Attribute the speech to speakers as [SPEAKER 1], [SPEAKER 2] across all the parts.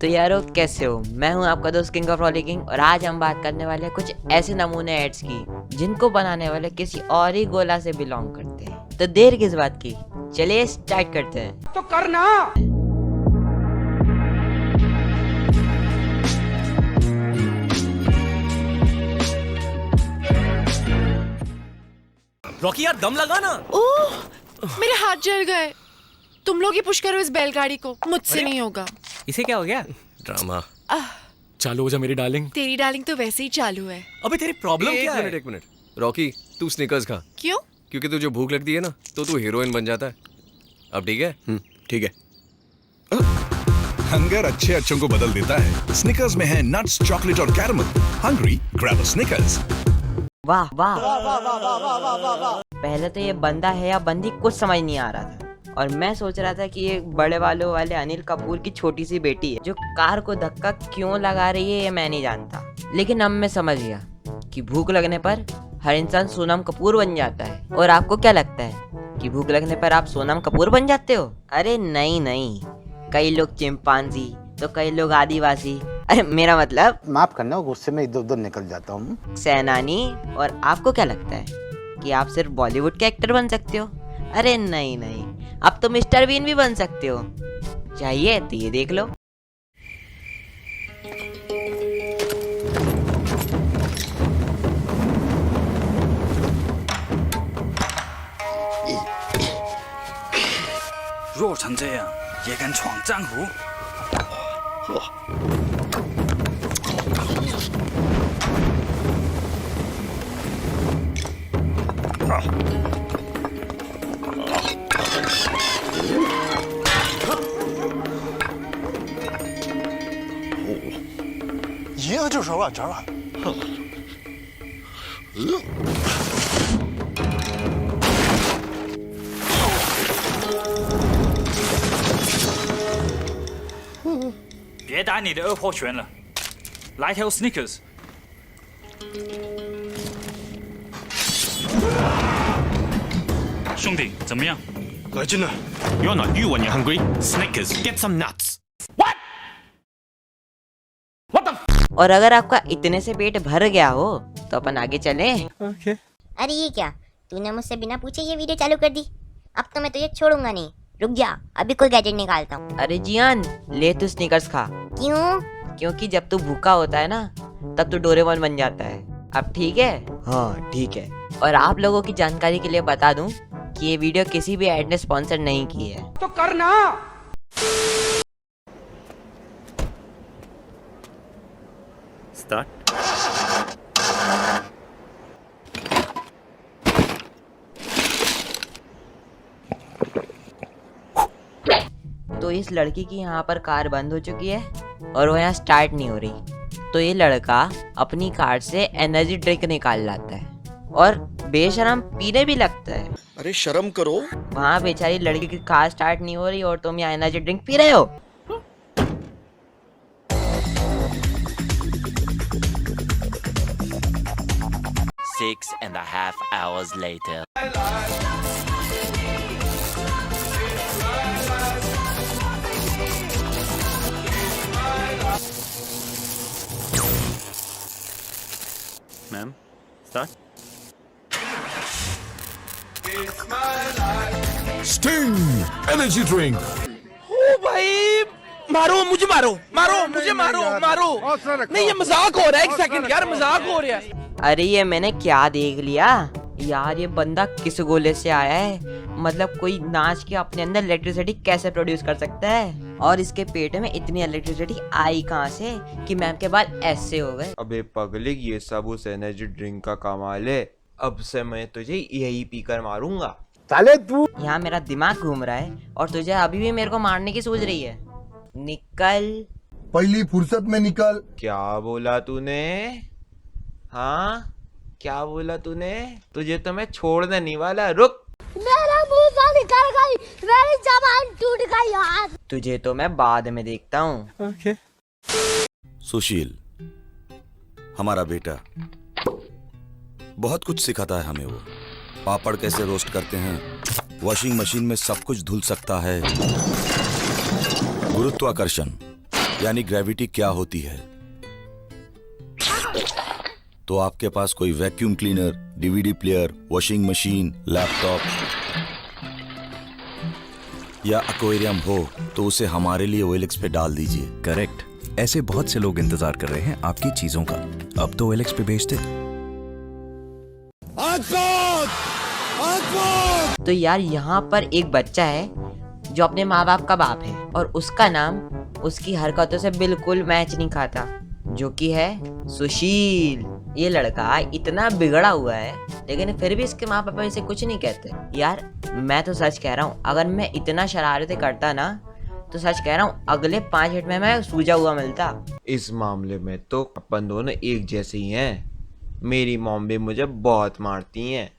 [SPEAKER 1] तो यारो कैसे हो, मैं हूं आपका दोस्त किंग ऑफ रॉलिकिंग और आज हम बात करने वाले हैं कुछ ऐसे नमूने एड्स की जिनको बनाने वाले किसी और ही गोला से बिलोंग करते हैं। तो देर किस बात की, चलिए स्टार्ट करते हैं।
[SPEAKER 2] तो करना।
[SPEAKER 3] रॉकी यार दम लगा ना।
[SPEAKER 4] ओह, मेरे हाथ जल गए। तुम लोग ही पुश करो इस बैलगाड़ी को, मुझसे नहीं होगा।
[SPEAKER 3] इसे क्या हो गया? ड्रामा।
[SPEAKER 5] चालू हो जा मेरी डार्लिंग।
[SPEAKER 4] तेरी डार्लिंग तो वैसे ही चालू है।
[SPEAKER 3] अबे तेरी प्रॉब्लम क्या है?
[SPEAKER 6] एक मिनट रॉकी, तू स्निकर्स खा
[SPEAKER 4] क्यों?
[SPEAKER 6] क्योंकि तुझे भूख लगती है ना तो तू हीरोइन बन जाता है। अब ठीक है?
[SPEAKER 5] ठीक है।
[SPEAKER 7] हंगर अच्छे अच्छों को बदल देता है। स्निकर्स में है नट्स, चॉकलेट और caramel. Hungry, grab a Snickers.
[SPEAKER 1] वाह वाह, पहले तो ये बंदा है या बंदी कुछ समझ नहीं आ रहा था और मैं सोच रहा था कि ये बड़े वालों वाले अनिल कपूर की छोटी सी बेटी है जो कार को धक्का क्यों लगा रही है ये मैं नहीं जानता। लेकिन अब मैं समझ गया कि भूख लगने पर हर इंसान सोनम कपूर बन जाता है। और आपको क्या लगता है कि भूख लगने पर आप सोनम कपूर बन जाते हो? अरे नहीं नहीं, कई लोग चिंपांजी तो कई लोग आदिवासी, अरे मेरा मतलब
[SPEAKER 8] माफ करना, गुस्से में इधर उधर निकल जाता हूँ।
[SPEAKER 1] सेनानी। और आपको क्या लगता है कि आप सिर्फ बॉलीवुड के एक्टर बन सकते हो? अरे नहीं नहीं, अब तो मिस्टर बीन भी बन सकते हो। चाहिए तो ये देख लो।
[SPEAKER 8] ये就手腕折了。
[SPEAKER 9] 别打你的二破拳了，来条 Snickers。兄弟，怎么样？
[SPEAKER 5] 来劲了。You're not you when you're hungry. Snickers, get some nuts.
[SPEAKER 1] और अगर आपका इतने से पेट भर गया हो तो अपन आगे चले।
[SPEAKER 10] अरे ये क्या, तूने मुझसे बिना पूछे ये वीडियो चालू कर दी? अब तो मैं तुझे छोड़ूंगा नहीं, रुक जा, अभी कोई गैजेट निकालता हूँ।
[SPEAKER 1] अरे जियान, ले तू स्निकर्स खा।
[SPEAKER 10] क्यों?
[SPEAKER 1] क्योंकि जब तू भूखा होता है ना तब तू डोरेमोन बन जाता है। अब ठीक है? हाँ ठीक है। और आप लोगों की जानकारी के लिए बता दूं कि ये वीडियो किसी भी ऐड ने स्पॉन्सर नहीं की है।
[SPEAKER 2] तो करना।
[SPEAKER 3] स्टार्ट।
[SPEAKER 1] तो इस लड़की की यहाँ पर कार बंद हो चुकी है और वो यहाँ स्टार्ट नहीं हो रही। तो ये लड़का अपनी कार से एनर्जी ड्रिंक निकाल लाता है और बेशरम पीने भी लगता है।
[SPEAKER 8] अरे शर्म करो।
[SPEAKER 1] वहाँ बेचारी लड़की की कार स्टार्ट नहीं हो रही और तुम यहाँ एनर्जी ड्रिंक पी रहे हो।
[SPEAKER 11] Six and a half hours later.
[SPEAKER 3] Ma'am, start.
[SPEAKER 7] Sting energy drink.
[SPEAKER 2] ओ भाई, मारो मुझे, मारो मारो मुझे, मारो मारो। नहीं ये मजाक हो रहा है, एक सेकंड यार, मजाक हो रहा है।
[SPEAKER 1] अरे ये मैंने क्या देख लिया यार, ये बंदा किस गोले से आया है? मतलब कोई नाच के अपने अंदर इलेक्ट्रिसिटी कैसे प्रोड्यूस कर सकता है? और इसके पेट में इतनी इलेक्ट्रिसिटी आई कहाँ से कि मैम के बाल ऐसे हो गए?
[SPEAKER 12] अबे पगलिक, ये सब उस एनर्जी ड्रिंक का कमाल है। अब से मैं तुझे यही पीकर मारूंगा।
[SPEAKER 8] साले तू
[SPEAKER 1] यहाँ मेरा दिमाग घूम रहा है और तुझे अभी भी मेरे को मारने की सोच रही है। निकल,
[SPEAKER 8] पहली फुर्सत में निकल।
[SPEAKER 12] क्या बोला तूने? हाँ क्या बोला तूने? तुझे तो मैं छोड़ने नहीं वाला, रुक।
[SPEAKER 10] मेरा मुंह से निकल गई, मेरी जबान टूट गई यार।
[SPEAKER 1] तुझे तो मैं बाद में देखता हूँ।
[SPEAKER 13] सुशील हमारा बेटा बहुत कुछ सिखाता है हमें। वो पापड़ कैसे रोस्ट करते हैं, वॉशिंग मशीन में सब कुछ धुल सकता है, गुरुत्वाकर्षण यानी ग्रेविटी क्या होती है। तो आपके पास कोई vacuum cleaner, DVD player, washing machine, laptop या एक्वेरियम हो तो उसे हमारे लिए OLX पे डाल दीजिए।
[SPEAKER 7] करेक्ट। ऐसे बहुत से लोग इंतजार कर रहे हैं आपकी चीजों का। अब तो OLX पे भेज दे।
[SPEAKER 1] तो यार यहाँ पर एक बच्चा है जो अपने माँ बाप का बाप है और उसका नाम उसकी हरकतों से बिल्कुल मैच नहीं खाता, जो कि है सुशील। ये लड़का इतना बिगड़ा हुआ है लेकिन फिर भी इसके माँ पापा इसे कुछ नहीं कहते। यार मैं तो सच कह रहा हूँ, अगर मैं इतना शरारतें करता ना तो सच कह रहा हूँ अगले 5 मिनट में मैं सूझा हुआ मिलता।
[SPEAKER 12] इस मामले में तो अपन दोनों एक जैसे ही हैं। मेरी मॉम भी मुझे बहुत मारती हैं।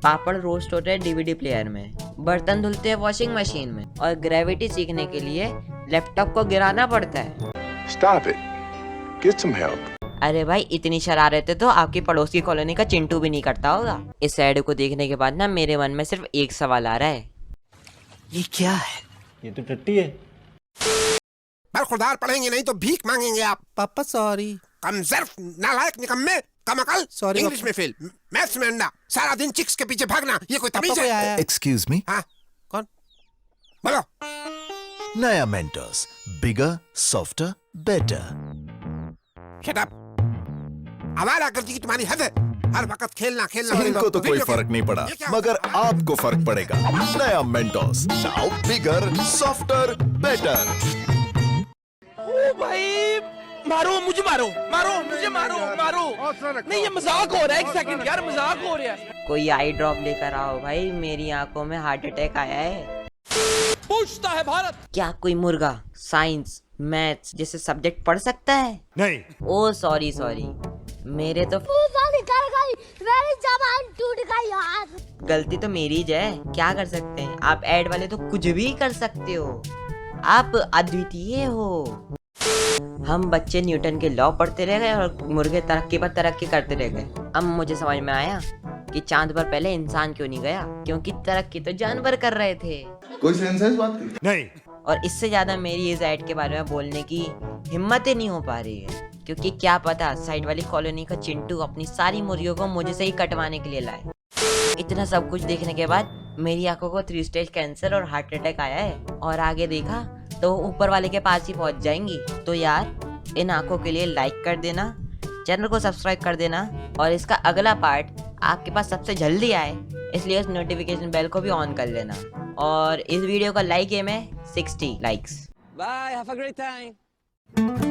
[SPEAKER 1] पापड़ रोस्ट होते हैं DVD प्लेयर में, बर्तन धुलते हैं वॉशिंग मशीन में और ग्रेविटी सीखने के लिए लैपटॉप को गिराना पड़ता है।
[SPEAKER 8] Stop it. Get some help.
[SPEAKER 1] अरे भाई इतनी शरारतें तो आपकी पड़ोस की कॉलोनी का चिंटू भी नहीं करता होगा। इस ऐड को देखने के बाद ना मेरे मन में सिर्फ एक सवाल आ रहा है,
[SPEAKER 2] ये क्या है? ये तो टट्टी है।
[SPEAKER 8] बरखुरदार पढ़ेंगे नहीं तो भीख मांगेंगे आप।
[SPEAKER 2] पापा सॉरी।
[SPEAKER 8] कमजर्फ, नालायक, निकम्मे, कमअकल।
[SPEAKER 2] Sorry,
[SPEAKER 8] इंग्लिश में फेल, मैथ्स में अंडा, सारा दिन चिक्स के पीछे भागना, ये कोई तमीज है?
[SPEAKER 7] Excuse me.
[SPEAKER 8] हाँ,
[SPEAKER 2] कौन?
[SPEAKER 8] बोलो।
[SPEAKER 7] नया मेंटोस, बिगर, सॉफ्टर, बेटर।
[SPEAKER 8] Shut up. आवारा गर्दी की तुम्हारी हद है। हर वक्त खेलना खेलना।
[SPEAKER 7] इनको तो कोई फर्क नहीं पड़ा, मगर आपको फर्क पड़ेगा। नया मेंटोस, नाउ बिगर, सॉफ्टर, बेटर।
[SPEAKER 2] ओ भाई मारो मुझे, मारो मारो मुझे, मारो मारो। नहीं ये मजाक हो रहा है, एक सेकंड यार, मजाक हो रहा है।
[SPEAKER 1] कोई आई ड्रॉप लेकर आओ भाई, मेरी आंखों में हार्ट अटैक आया है।
[SPEAKER 2] पूछता है भारत।
[SPEAKER 1] क्या कोई मुर्गा साइंस मैथ्स जैसे सब्जेक्ट पढ़ सकता है?
[SPEAKER 8] नहीं।
[SPEAKER 1] ओ सॉरी मेरे तो
[SPEAKER 10] मेरी जबान टूट गई यार।
[SPEAKER 1] गलती तो मेरी ही है, क्या कर सकते हैं। आप ऐड वाले तो कुछ भी कर सकते हो, आप अद्वितीय हो। हम बच्चे न्यूटन के लॉ पढ़ते रह गए और मुर्गे तरक्की पर तरक्की करते रह गए। अब मुझे समझ में आया कि चांद पर पहले इंसान क्यों नहीं गया, क्योंकि तरक्की तो जानवर कर रहे थे।
[SPEAKER 8] कोई सेंस है इस बात की? नहीं।
[SPEAKER 1] और इससे ज्यादा मेरी इस ऐड के बारे में बोलने की हिम्मत ही नहीं हो पा रही है, क्योंकि क्या पता साइड वाली कॉलोनी का चिंटू अपनी सारी मुर्गियों को मुझे से ही कटवाने के लिए लाए। इतना सब कुछ देखने के बाद मेरी आंखों को 3 स्टेज कैंसर और हार्ट अटैक आया है, और आगे देखा तो ऊपर वाले के पास ही पहुंच जाएंगी। तो यार इन आंखों के लिए लाइक कर देना, चैनल को सब्सक्राइब कर देना, और इसका अगला पार्ट आपके पास सबसे जल्दी आए इसलिए उस नोटिफिकेशन बेल को भी ऑन कर लेना। और इस वीडियो का लाइक एम है 60 likes.
[SPEAKER 2] Bye, have a great time.